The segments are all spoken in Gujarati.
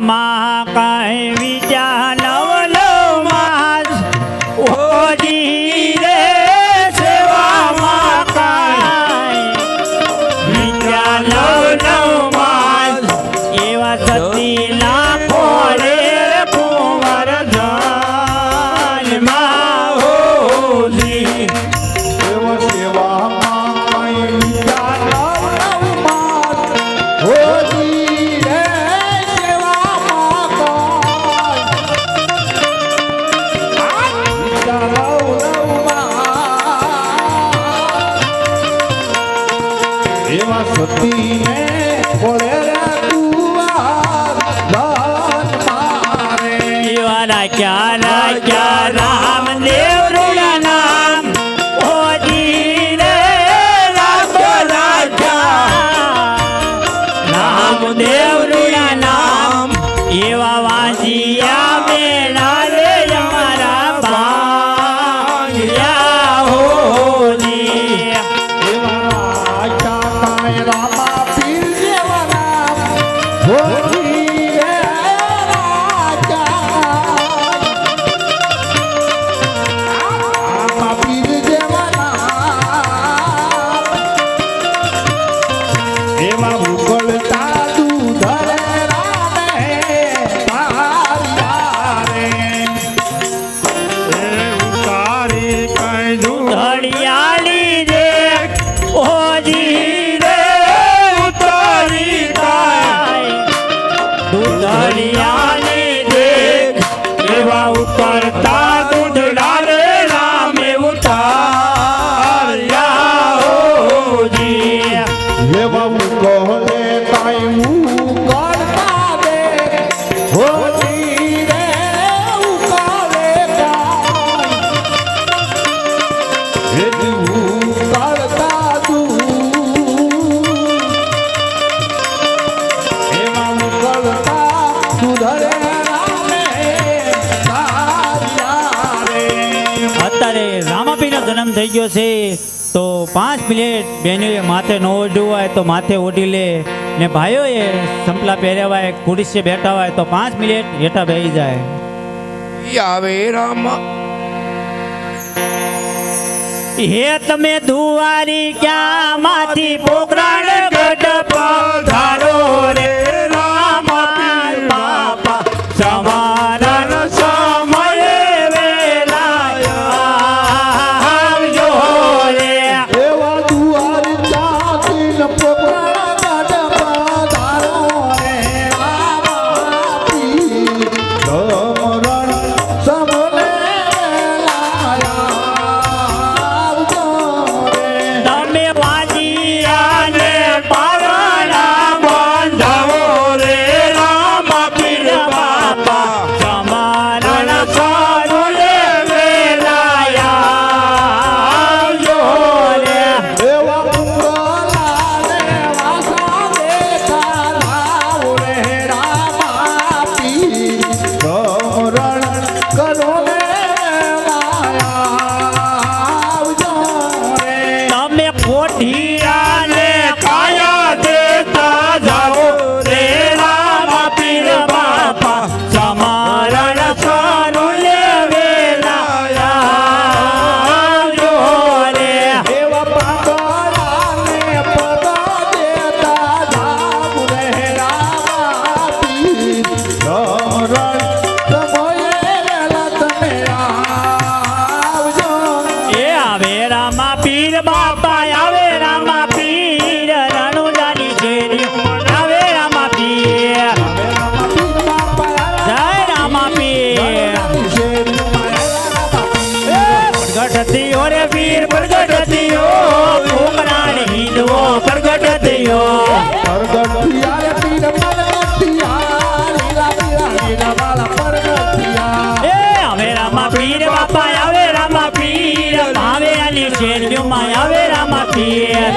કાંઈ વિદ્યા નવ નવ માસ ઓજી રે સેવામાં કાંઈ વિદ્યા નવ નવ માસ એવા સતી લાખો રે કુંવર ધનમાં હોજી એવા સેવામાં કાંઈ વિદ્યા નવ નવ માસ હોજી રે સેવામાં કાંઈ વિદ્યા નવ નવ માસ એવા સતીને બોલે રે કુંવર ધનમાં એવા રાખ્યા રામદેવ રૂડા નામ ઓજી રે રામદેવ રૂડા નામ એવા વાંજિયા મેળા રે અમારા ભાગ્યા હોજી એવા રાજા કાંઈ રામા પીર જેવા નામ હોજી રે રાજા રામા પીર જેવા નામ એવા ઉકળતા દૂધ રે રામે માર્યા રે ઉતારી કઈ દૂધ ઘડિયાળી રે ઓજી રે ઉતારી કાય દૂધડિયાળી દેખ એવા ઉતરતા દૂધડા રે રામે ઉતાર્યા હોજી એવા ઉકળે કાંઈ ઉકળતા દે હોજી રે ઉકળે કાંઈ ઉકળતા દૂધ એવા ઉકળતા દૂધ રે રામે તાર્યા રે અત્યારે રામાપીનો જન્મ થઈ ગયો છે તો 5 મિનિટ બહેનોએ માથે ન ઓઢવું હોય તો માથે ઓઢી લે ને ભાઈઓએ સંપલા પહેર્યા હોય ખુરશીએ બેઠા હોય તો 5 મિનિટ હેઠા બેસી જાય આવે રામ હે તમે દુવારી ક્યાં માંથી પોકરાણ ગઢ પધારો રે રામા બાપા સમારણ સમયે વેલા આવજો રે એવા દુઆર ચાકીન પોકરાણ ગઢ પધારો રે રામા પીર સમરણ સમલે લાયા તમે વાજીયાને પારણા બંધાવો રે રામા પીર બાપા સમારણ સારું રે વેલાયા રે એવા પુંગલાને વાસા દેખા લાવ રે રામા પીર સમરણ કરો રે લાયા રે તમે કોઠિયાને કાયા દેતા જાઓ રે રામા પીર બાપા સમારણ સારું રે વેલાયા રે એવા પાંગળાને પગ દેતા જાવ રે રામા પીર સમરણ સમયે વેલા તમે આવજો એ આવે રામા પીર બાપા આવે રામા પીર રણુજાની શેરી આવે રામા પીર જય રામા પીર પ્રગટ થયો રે વીર પ્રગટ થયો ઉમરાણ હિંદવો પ્રગટ થયો એ આવે રામા પીર બાપા આવે રામા પીર આવે આની શેરીઓમાં આવે રામા પીર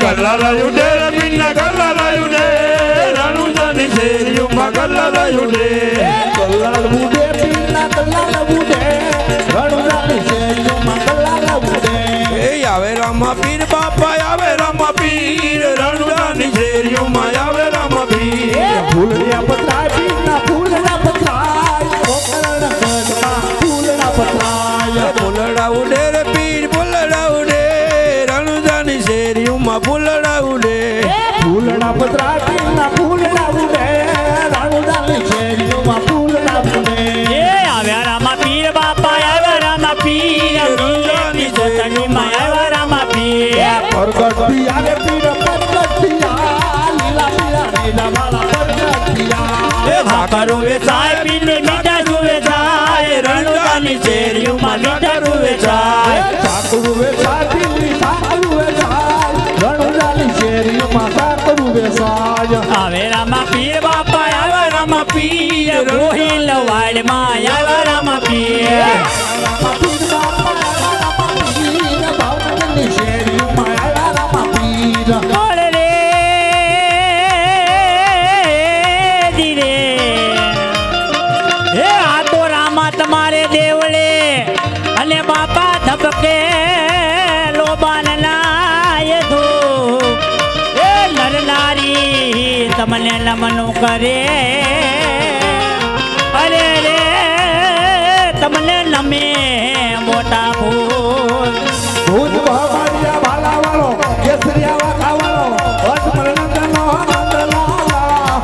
ગલ્લારાયું ડે રમીના ગલ્લારાયું ડે રણુજાની શેરીઓમાં ગલ્લારાયું ડે આવે રામ રામા પીર બાપા આવે રામા પીર રણુજાની શેરીઓમાં આવે રામા પીર ફૂલના પતરાય પીરના ફૂલના પતરાય ગોકર્ણ ગઢમાં ફૂલના પતરાય ફૂલડા ઉડે રે પીર ફૂલડા ઉડે રણુજાની શેરીઓમાં ફૂલડા ઉડે ફૂલના પતરાય પીરના ફૂલના ઉડે રણુજાની શેરીઓમાં ફૂલના ઉડે એ આવ્યા રામા પીર બાપા આવ્યા રામા પીર રણુજાની શેરીમાં આવ્યા રામા પીર પરગટિયા રે પીર પરગટિયા લીલા પીરા લીલા વાલા પરગટિયા ભાકરું વેચાય પીને મીઠા જુએ જાય રણુજાની શેરીઓમાં મીઠા જુએ જાય સાકરું વેચાય પીરની સાકરું વેચાય રણુજાની શેરીઓમાં સાકરું વેચાય આવે રામા પીર બાપા આવ્યા રામા પીર રોહિલ વાડમાં આવ્યા રામા પીર બોલ રે ધીરે હે આ તો રામા તમારે દેવળે અને બાપા ધબકે લોબાન લાય ધો એ નરનારી તમને નમનું કરે અરે રે તમને નમે મોટા ભૂલ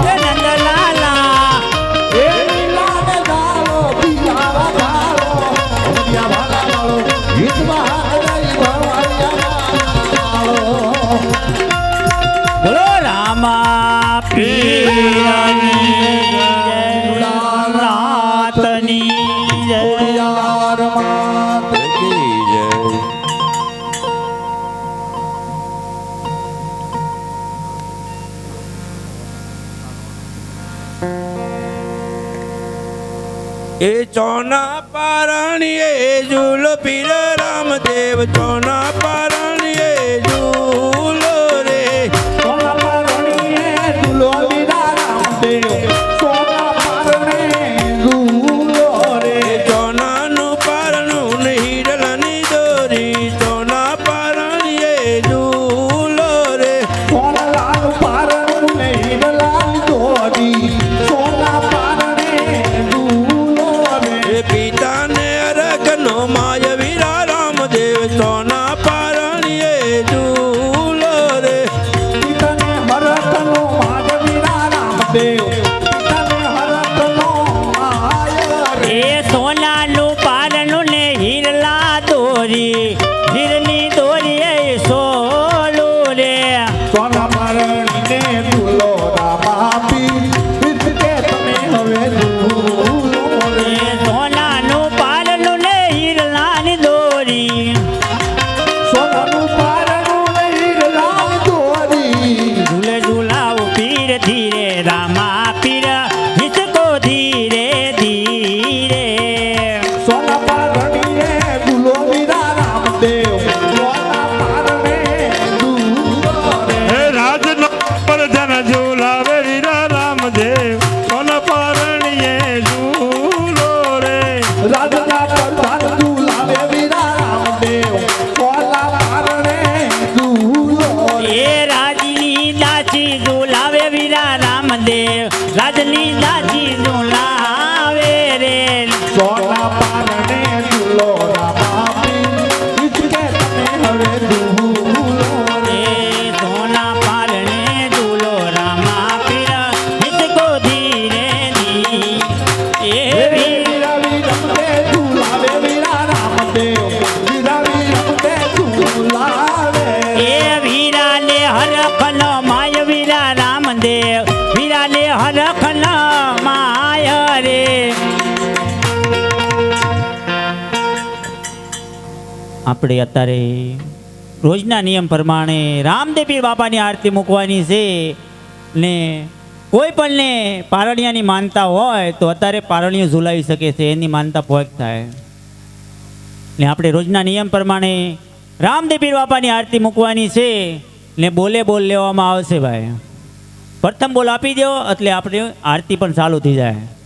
એ નંદલાલા બોલો રામા પીરની જય નાથની જય એ ચોના પારણીએ ઝૂલ પીર રામદેવ ચોના પારણીએ ઝૂલો રે ચોનાનું પારણું ને હીરલાની દોરી ચોના પારણીએ ઝૂલો રે એ પિતાને અરગનો માય વીરા રામદેવ ચોના પારણીએ ઝૂલો રે એ સોનાનું પારણું ને હીરલા દોરી હીરની દોરી એ સોલું રે સોના પારણીને તુલો રામાપી કે તમે હવે એ સોનાનું પારણું ને હીરલાની દોરી સોનાનું પારણું નહીં લાલ દોરી ઝૂલે ઝૂલાવું પીર ધીરે રામા પીર હિચકો ધીરે ધીરે સોના પારણીને તુલો વીરા રામદેવ સોના પારણે તુલો હે રાજનો પ્રજન ઝૂલાવે વીરા રામદેવ સોના પારણીએ ઝૂલો રે રાજના પ્રધાન તુલાવે વીરા રામદેવ સોના પારણે તુલો એ રાજની દાસી ઝૂલાવે વીરા રામદેવ રાજની દાસી ઝૂલાવે રે સોના પારણે તુલો રામાપી કે તમે હવે તુલો એ સોના પારણે ઝૂલો રામા પીર હિચકો ધીરે ધી એ વીરા રમતે તુલાવે વીરા રામદેવ વીરા રમતે તુલાવે એ વીરાને હરખનો માય વીરા રામદેવ વીરાને હરખનો માય રે આપણે અત્યારે રોજના નિયમ પ્રમાણે રામદેવ પીર બાપાની આરતી મૂકવાની છે ને કોઈ પણને પારણિયાની માનતા હોય તો અત્યારે પારણીઓ ઝૂલાવી શકે છે એની માનતા પોક થાય ને આપણે રોજના નિયમ પ્રમાણે રામદેવ પીર બાપાની આરતી મૂકવાની છે ને બોલે બોલ લેવામાં આવશે ભાઈ પ્રથમ બોલ આપી દો એટલે આપણે આરતી પણ ચાલુ થઈ જાય